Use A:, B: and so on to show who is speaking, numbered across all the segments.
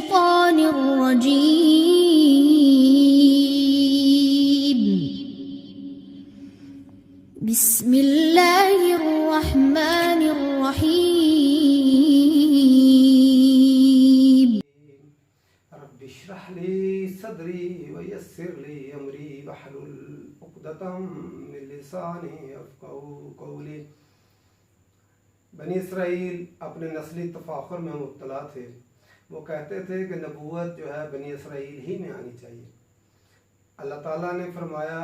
A: الشيطان الرجيم بسم الله الرحمن الرحيم
B: رب اشرح لي صدري ويسر لي امري واحلل عقدة من لساني يفقهوا قولي۔ بنی اسرائیل اپنے نسلی تفاخر میں مبتلا تھے۔ وہ کہتے تھے کہ نبوت جو ہے بنی اسرائیل ہی میں آنی چاہیے۔ اللہ تعالیٰ نے فرمایا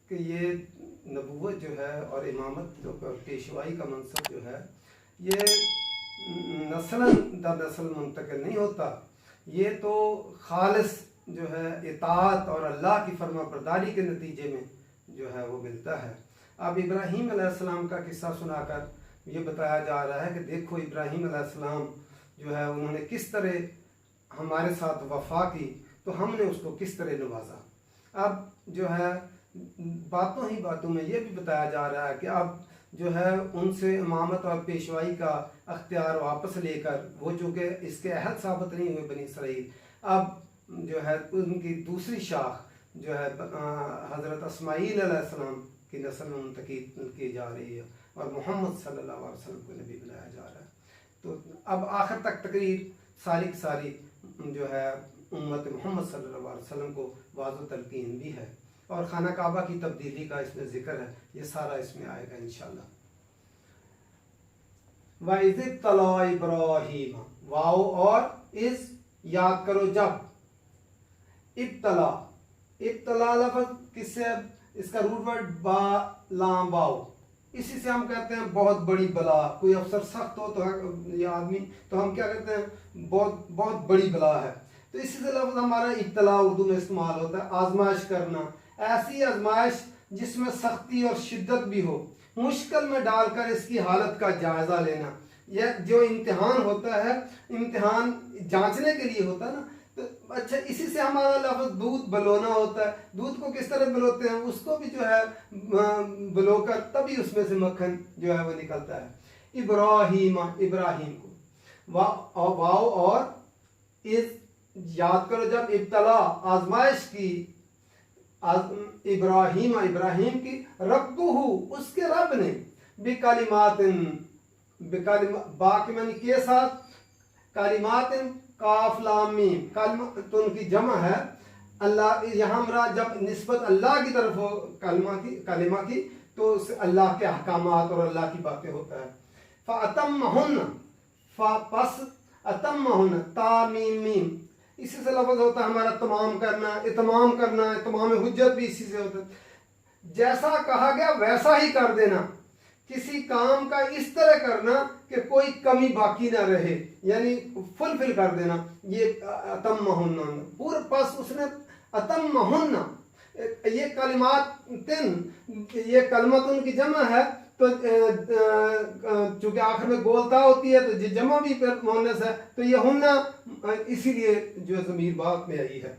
B: کہ یہ نبوت جو ہے اور امامت اور پیشوائی کا منصب جو ہے یہ نسل در نسل منتقل نہیں ہوتا، یہ تو خالص جو ہے اطاعت اور اللہ کی فرما برداری کے نتیجے میں جو ہے وہ ملتا ہے۔ اب ابراہیم علیہ السلام کا قصہ سنا کر یہ بتایا جا رہا ہے کہ دیکھو ابراہیم علیہ السلام جو ہے انہوں نے کس طرح ہمارے ساتھ وفا کی تو ہم نے اس کو کس طرح نوازا۔ اب جو ہے باتوں ہی باتوں میں یہ بھی بتایا جا رہا ہے کہ اب جو ہے ان سے امامت اور پیشوائی کا اختیار واپس لے کر وہ چونکہ اس کے عہد ثابت نہیں ہوئے بنی اسرائیل، اب جو ہے ان کی دوسری شاخ جو ہے حضرت اسماعیل علیہ السلام کی نسل میں منتقل کی جا رہی ہے اور محمد صلی اللہ علیہ وسلم کو نبی بنایا جا رہا ہے۔ تو اب آخر تک تقریر ساری کی ساری جو ہے امت محمد صلی اللہ علیہ وسلم کو واضح تلقین بھی ہے، اور خانہ کعبہ کی تبدیلی کا اس میں ذکر ہے، یہ سارا اس میں آئے گا انشاءاللہ۔ وَإِذِ ابْتَلَىٰ إِبْرَاهِيمَ، واو اور اس یاد کرو جب ابتلا لفظ کس سے، اس کا روٹ ورڈ با لام واو، اسی سے ہم کہتے ہیں بہت بڑی بلا۔ کوئی افسر سخت ہو تو یہ آدمی تو ہم کیا کہتے ہیں بہت بڑی بلا ہے، تو اسی سے لفظ ہمارا ابتلا اردو میں استعمال ہوتا ہے، آزمائش کرنا، ایسی آزمائش جس میں سختی اور شدت بھی ہو، مشکل میں ڈال کر اس کی حالت کا جائزہ لینا۔ یہ جو امتحان ہوتا ہے، امتحان جانچنے کے لیے ہوتا ہے نا، تو اچھا اسی سے ہمارا لفظ دودھ بلونا ہوتا ہے۔ دودھ کو کس طرح بلوتے ہیں، اس کو بھی جو ہے بلو کر تبھی اس میں سے مکھن جو ہے وہ نکلتا ہے۔ ابراہیم کو واو اور اس یاد کرو جب ابتلا آزمائش کی ابراہیم کی ربہ اس کے رب نے بکلمات با کے معنی کے ساتھ، کلمات کاف لام میم، تو ان کی جمع ہے اللہ، یہاں مراد جب نسبت اللہ کی طرف ہو کلمہ کی تو اللہ کے احکامات اور اللہ کی باتیں ہوتا ہے۔ فَأَتَمَّهُنَّ پس اتمہن تا میم میم، اسی سے لفظ ہوتا ہے ہمارا تمام کرنا، اتمام حجت بھی اسی سے ہوتا ہے۔ جیسا کہا گیا ویسا ہی کر دینا، کسی کام کا اس طرح کرنا کہ کوئی کمی باقی نہ رہے، یعنی فل کر دینا۔ یہ اتمہن پورا، پس اس نے اتمہن، یہ کلمات یہ کلمتن کی جمع ہے، تو چونکہ آخر میں گولتا ہوتی ہے تو جمع بھی پھر مؤنث ہے، تو یہ ہننا اسی لیے جو ضمیر بات میں آئی ہے،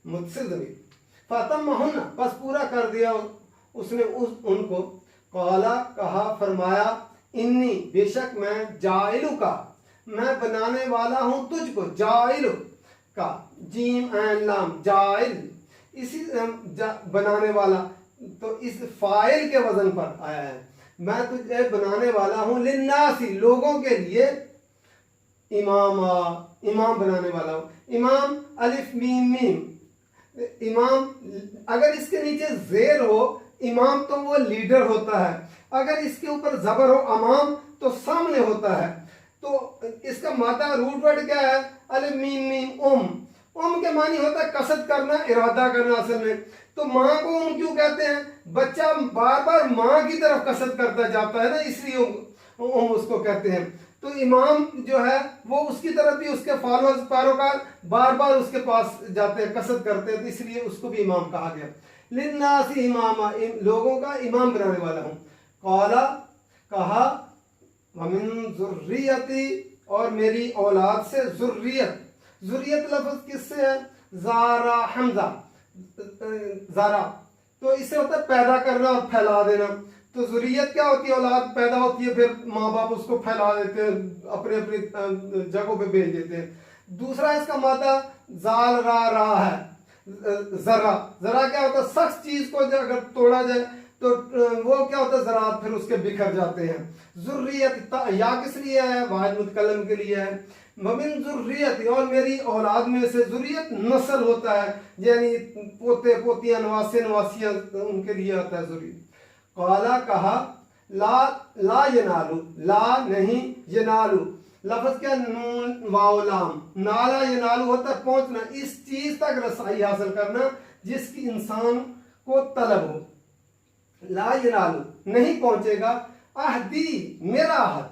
B: متصل ضمیر۔ فاتمہن پس پورا کر دیا اس نے ان کو، قالا کہا فرمایا، انی بے شک میں جائلو کا، میں بنانے والا ہوں تجھ کو، جائلو کا جیم عین لام جائل، اسی بنانے والا تو اس فاعل کے وزن پر آیا ہے، میں تجھے بنانے والا ہوں للناسی لوگوں کے لیے، امام بنانے والا ہوں۔ امام الف میم میم، امام اگر اس کے نیچے زیر ہو امام تو وہ لیڈر ہوتا ہے، اگر اس کے اوپر زبر ہو امام تو سامنے ہوتا ہے۔ تو اس کا مادہ روٹ ورڈ کیا ہے، الف میم میم ام کے معنی ہوتا ہے قصد کرنا، ارادہ کرنا اصل میں۔ تو ماں کو ام کیوں کہتے ہیں، بچہ بار بار ماں کی طرف قصد کرتا جاتا ہے نا، اس لیے ام اس کو کہتے ہیں۔ تو امام جو ہے وہ اس کی طرف بھی، اس کے فالوورز پیروکار بار بار اس کے پاس جاتے ہیں، قصد کرتے ہیں، تو اس لیے اس کو بھی امام کہا گیا۔ للناس اماما، لوگوں کا امام بنانے والا ہوں۔ قالا کہا، ومن ذریتی، اور میری اولاد سے، ذریت لفظ کس سے ہے، زارا حمزہ، زارا تو اس سے ہوتا ہے پیدا کرنا اور پھیلا دینا۔ تو ذریت کیا ہوتی ہے، اولاد پیدا ہوتی ہے، پھر ماں باپ اس کو پھیلا دیتے ہیں، اپنے اپنی جگہوں پہ بھیج دیتے ہیں۔ دوسرا اس کا مادہ زال را ہے، ذرا کیا ہوتا ہے؟ سخت چیز کو اگر توڑا جائے تو وہ کیا ہوتا ہے؟ ذرات پھر اس کے بکھر جاتے ہیں۔ ذریت یا کس لیے ہے؟ واحد متکلم کے لیے ہے۔ ومن ذریت، اور میری اولاد میں سے، ذریت نسل ہوتا ہے، یعنی پوتے پوتیاں نواسے نواسیاں، ان کے لیے ہوتا ہے ذریت۔ قالا کہا، لا ینالو، لا نہیں، ینالو لفظ کیا؟ نون واو لام، نالا ینالو ہوتا ہے پہنچنا، اس چیز تک رسائی حاصل کرنا جس کی انسان کو طلب ہو۔ لا ینالو نہیں پہنچے گا، عہدی میرا عہد،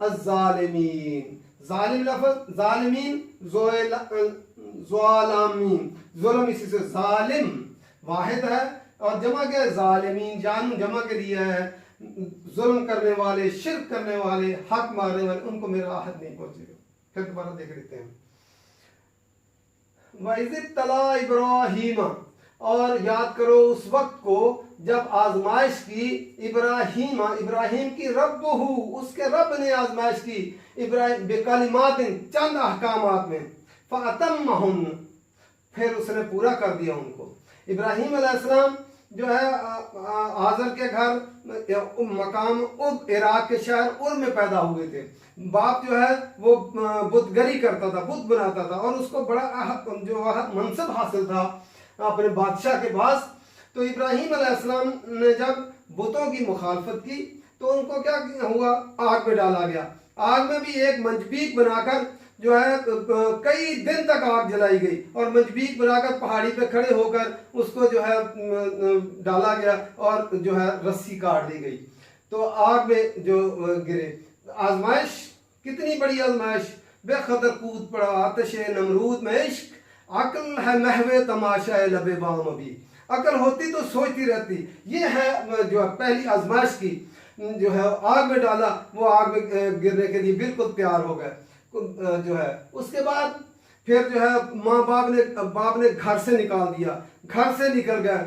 B: الظالمین، ظالم لفظ، ظالمین ظالمین، ظلم اسی سے، ظالم واحد ہے اور جمع کیا ہے؟ ظالمین، جمع کے لیے ہے، ظلم کرنے والے، شرک کرنے والے، حق مارنے والے، ان کو میرا عہد نہیں پہنچے گا۔ پھر دوبارہ دیکھ لیتے ہیں۔ وَإِذِ ابْتَلَىٰ إِبْرَاهِيمَ، اور یاد کرو اس وقت کو جب آزمائش کی ابراہیم کی ربہ، اس کے رب نے آزمائش کی ابراہیم بکلمات، چند احکامات میں، فَأَتَمَّهُنَّ، پھر اس نے پورا کر دیا ان کو۔ ابراہیم علیہ السلام جو ہے آزر کے گھر مقام عراق کے شہر ار میں پیدا ہوئے تھے۔ باپ جو ہے وہ بت گری کرتا تھا، بت بناتا تھا، اور اس کو بڑا جو منصب حاصل تھا اپنے بادشاہ کے پاس۔ تو ابراہیم علیہ السلام نے جب بتوں کی مخالفت کی تو ان کو کیا ہوا؟ آگ میں ڈالا گیا۔ آگ میں بھی ایک منجبیک بنا کر جو ہے کئی دن تک آگ جلائی گئی، اور منجبیک بنا کر پہاڑی پہ کھڑے ہو کر اس کو جو ہے ڈالا گیا اور جو ہے رسی کاٹ دی گئی، تو آگ میں جو گرے۔ آزمائش کتنی بڑی آزمائش، بے قدر کود پڑا آتش نمرود میں عشق، عقل ہے محو تماشا لب بام ابھی، عقل ہوتی تو سوچتی رہتی۔ یہ ہے جو پہلی آزمائش کی، جو ہے آگ میں ڈالا، وہ آگ میں گرنے کے لیے بالکل تیار ہو گئے جو ہے۔ اس کے بعد پھر جو ہے باپ نے گھر سے نکال دیا، گھر سے نکل گئے،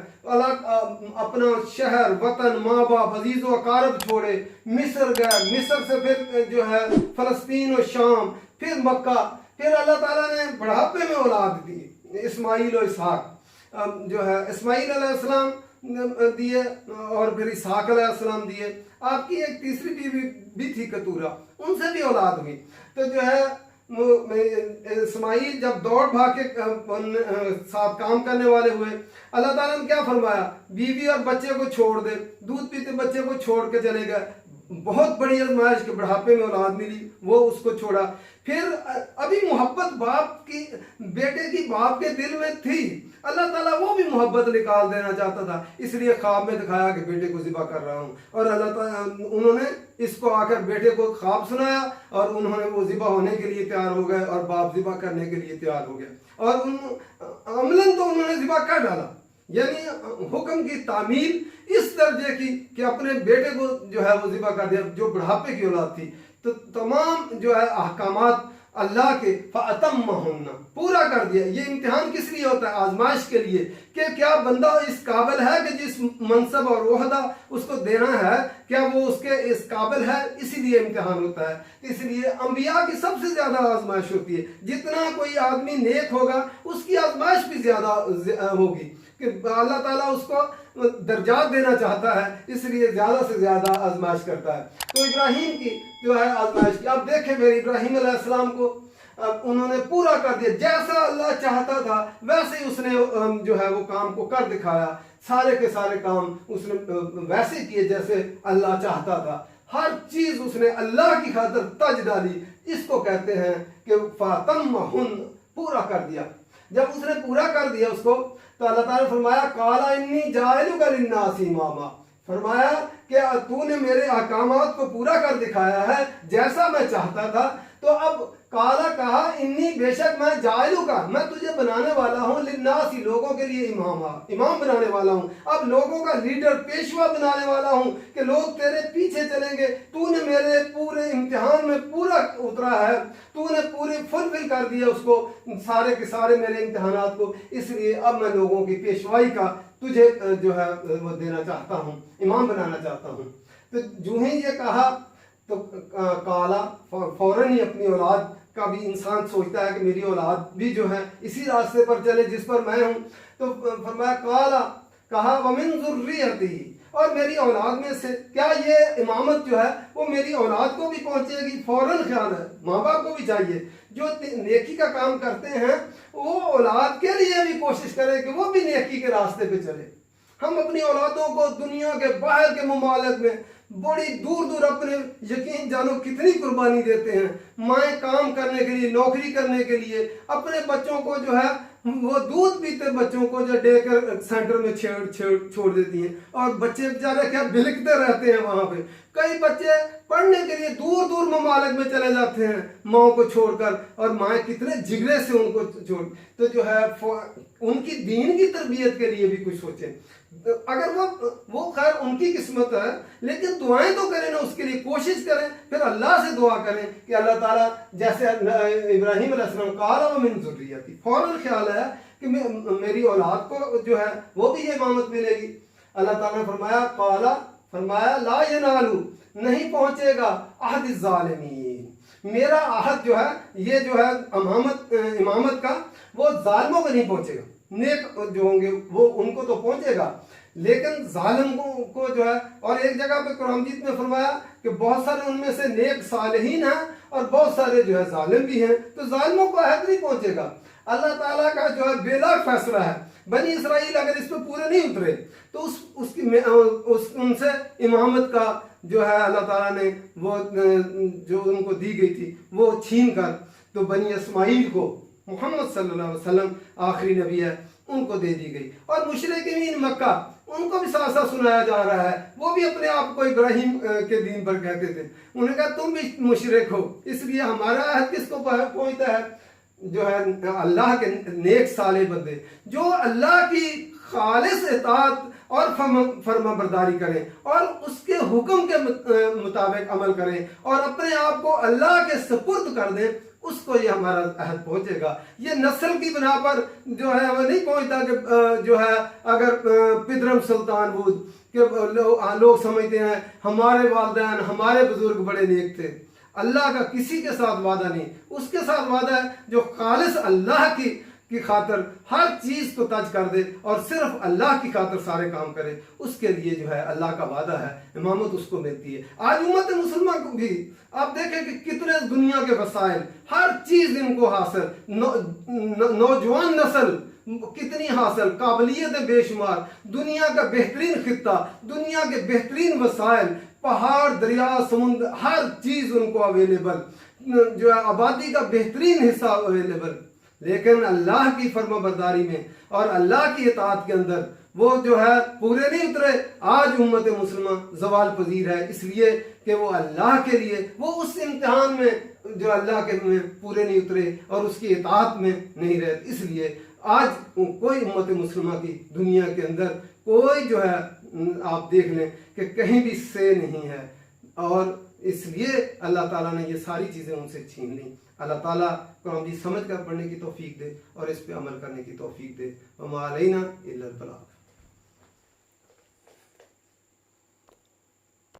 B: اپنا شہر، وطن، ماں باپ، عزیز و اقارب چھوڑے، مصر گئے، مصر سے پھر جو ہے فلسطین و شام، پھر مکہ، پھر اللہ تعالیٰ نے بڑھاپے میں اولاد دی، اسماعیل و اسحاق، جو ہے اسماعیل علیہ السلام دیے، اور پھر اسحاق علیہ السلام دیے۔ آپ کی ایک تیسری بیوی بھی تھی کتورہ، ان سے بھی اولاد ہوئی۔ تو جو ہے اسماعیل جب دوڑ بھاگ کے ساتھ کام کرنے والے ہوئے، اللہ تعالیٰ نے کیا فرمایا؟ بیوی اور بچے کو چھوڑ دے، دودھ پیتے بچے کو چھوڑ کے چلے گئے۔ بہت بڑی آزمائش کے بڑھاپے میں اولاد ملی، وہ اس کو چھوڑا۔ پھر ابھی محبت باپ کی، بیٹے کی باپ کے دل میں تھی، اللہ تعالیٰ وہ بھی محبت نکال دینا چاہتا تھا، اس لیے خواب میں دکھایا کہ بیٹے کو ذبح کر رہا ہوں، اور اللہ تعالیٰ انہوں نے اس کو آ کر بیٹے کو خواب سنایا، اور انہوں نے وہ ذبح ہونے کے لیے تیار ہو گئے، اور باپ ذبح کرنے کے لیے تیار ہو گیا، اور عملاً تو انہوں نے ذبح کر ڈالا۔ یعنی حکم کی تعمیل اس درجے کی کہ اپنے بیٹے کو جو ہے وہ ذبح کر دیا، جو بڑھاپے کی اولاد تھی۔ تو تمام جو ہے احکامات اللہ کے فَأَتَمَّهُنَّ، پورا کر دیا۔ یہ امتحان کس لیے ہوتا ہے؟ آزمائش کے لیے، کہ کیا بندہ اس قابل ہے کہ جس منصب اور عہدہ اس کو دینا ہے، کیا وہ اس کے اس قابل ہے؟ اسی لیے امتحان ہوتا ہے۔ اس لیے انبیاء کی سب سے زیادہ آزمائش ہوتی ہے۔ جتنا کوئی آدمی نیک ہوگا اس کی آزمائش بھی زیادہ ہوگی، کہ اللہ تعالیٰ اس کو درجات دینا چاہتا ہے، اس لیے زیادہ سے زیادہ آزمائش کرتا ہے۔ تو ابراہیم کی جو ہے آزمائش کی، اب دیکھیں میرے ابراہیم علیہ السلام کو انہوں نے پورا کر دیا، جیسا اللہ چاہتا تھا ویسے ہی اس نے جو ہے وہ کام کو کر دکھایا۔ سارے کے سارے کام اس نے ویسے کیے جیسے اللہ چاہتا تھا، ہر چیز اس نے اللہ کی خاطر تج ڈالی۔ اس کو کہتے ہیں کہ فَأَتَمَّهُنَّ، پورا کر دیا۔ جب اس نے پورا کر دیا اس کو، تو اللہ تعالیٰ نے فرمایا قَالَ إِنِّي جَاعِلُكَ لِلنَّاسِ إِمَامًا، فرمایا کہ تو نے میرے احکامات کو پورا کر دکھایا ہے جیسا میں چاہتا تھا۔ تو اب قَالَ کہا انی، بے شک میں جَاعِلُكَ، میں تجھے بنانے والا ہوں، للناس، لوگوں کے لیے امام بنانے والا ہوں، اب لوگوں کا لیڈر، پیشوا بنانے والا ہوں، کہ لوگ تیرے پیچھے چلیں گے۔ تو نے میرے پورے امتحان میں پورا اترا ہے، تو نے پوری فلفل کر دیا اس کو، سارے کے سارے میرے امتحانات کو، اس لیے اب میں لوگوں کی پیشوائی کا تجھے جو ہے وہ دینا چاہتا ہوں، امام بنانا چاہتا ہوں۔ تو جو ہی یہ کہا تو کالا فوراً ہی اپنی اولاد کا بھی انسان سوچتا ہے کہ میری اولاد بھی جو ہے اسی راستے پر چلے جس پر میں ہوں. تو فرمایا کالا، کہا ومن ذریتی، اور میری اولاد میں سے کیا یہ امامت جو ہے وہ میری اولاد کو بھی پہنچے گی؟ فوراً خیال ہے، ماں باپ کو بھی چاہیے جو نیکی کا کام کرتے ہیں وہ اولاد کے لیے بھی کوشش کرے کہ وہ بھی نیکی کے راستے پہ چلے. ہم اپنی اولادوں کو دنیا کے باہر کے ممالک میں بڑی دور دور اپنے یقین جانو کتنی قربانی دیتے ہیں. مائیں کام کرنے کے لیے، نوکری کرنے کے لیے اپنے بچوں کو جو ہے وہ دودھ پیتے بچوں کو جو ڈے کر سینٹر میں چھوڑ دیتی ہیں، اور بچے بیچارے کیا بلکتے رہتے ہیں وہاں پہ. کئی بچے پڑھنے کے لیے دور دور ممالک میں چلے جاتے ہیں ماں کو چھوڑ کر، اور مائیں کتنے جگرے سے ان کو چھوڑ. تو جو ہے ان کی دین کی تربیت کے لیے بھی کچھ سوچیں. اگر وہ خیر ان کی قسمت ہے، لیکن دعائیں تو کریں نا، اس کے لیے کوشش کریں، پھر اللہ سے دعا کریں کہ اللہ تعالیٰ جیسے ابراہیم علیہ السلام قال ومن ذریتی، فوراً خیال ہے کہ میری اولاد کو جو ہے وہ بھی یہ امامت ملے گی. اللہ تعالیٰ نے فرمایا لا ینالو، نہیں پہنچے گا عہد الظالمین، میرا عہد جو ہے یہ جو ہے امامت کا وہ ظالموں کو نہیں پہنچے گا. نیک جو ہوں گے وہ ان کو تو پہنچے گا، لیکن ظالم کو جو ہے. اور ایک جگہ پہ قرآن مجید میں فرمایا کہ بہت سارے ان میں سے نیک صالحین ہیں اور بہت سارے جو ہے ظالم بھی ہیں، تو ظالموں کو عہد نہیں پہنچے گا. اللہ تعالیٰ کا جو ہے بے لاگ فیصلہ ہے. بنی اسرائیل اگر اس پہ پورے نہیں اترے تو ان سے امامت کا جو ہے اللہ تعالیٰ نے وہ جو ان کو دی گئی تھی وہ چھین کر تو بنی اسماعیل کو، محمد صلی اللہ علیہ وسلم آخری نبی ہے، ان کو دے دی گئی. اور مشرکین مکہ ان کو بھی ساتھ ساتھ سنایا جا رہا ہے، وہ بھی اپنے آپ کو ابراہیم کے دین پر کہتے تھے. انہوں نے کہا تم بھی مشرک ہو، اس لیے ہمارا عہد کس کو پہنچتا ہے؟ جو ہے اللہ کے نیک صالح بندے جو اللہ کی خالص اطاعت اور فرما برداری کریں اور اس کے حکم کے مطابق عمل کریں اور اپنے آپ کو اللہ کے سپرد کر دیں، اس کو یہ ہمارا عہد پہنچے گا. یہ نسل کی بنا پر جو ہے وہ نہیں پہنچتا کہ جو ہے اگر پدرم سلطان بود کہ لوگ سمجھتے ہیں ہمارے والدین ہمارے بزرگ بڑے نیک تھے. اللہ کا کسی کے ساتھ وعدہ نہیں، اس کے ساتھ وعدہ ہے جو خالص اللہ کی خاطر ہر چیز کو ترک کر دے اور صرف اللہ کی خاطر سارے کام کرے، اس کے لیے جو ہے اللہ کا وعدہ ہے، امامت اس کو ملتی ہے. آج امت مسلمہ کو بھی آپ دیکھیں کہ کتنے دنیا کے وسائل، ہر چیز ان کو حاصل، نوجوان نسل کتنی حاصل، قابلیتیں بے شمار، دنیا کا بہترین خطہ، دنیا کے بہترین وسائل، پہاڑ، دریا، سمندر، ہر چیز ان کو اویلیبل، جو ہے آبادی کا بہترین حصہ اویلیبل. لیکن اللہ کی فرما برداری میں اور اللہ کی اطاعت کے اندر وہ جو ہے پورے نہیں اترے. آج امت مسلمہ زوال پذیر ہے، اس لیے کہ وہ اللہ کے لیے وہ اس امتحان میں جو اللہ کے میں پورے نہیں اترے اور اس کی اطاعت میں نہیں رہے. اس لیے آج کوئی امت مسلمہ کی دنیا کے اندر کوئی جو ہے آپ دیکھ لیں کہ کہیں بھی سے نہیں ہے، اور اس لیے اللہ تعالیٰ نے یہ ساری چیزیں ان سے چھین لیں. اللہ تعالیٰ قرآن سمجھ کر پڑھنے کی توفیق دے اور اس پہ عمل کرنے کی توفیق دے. وما علینا الا البلاغ.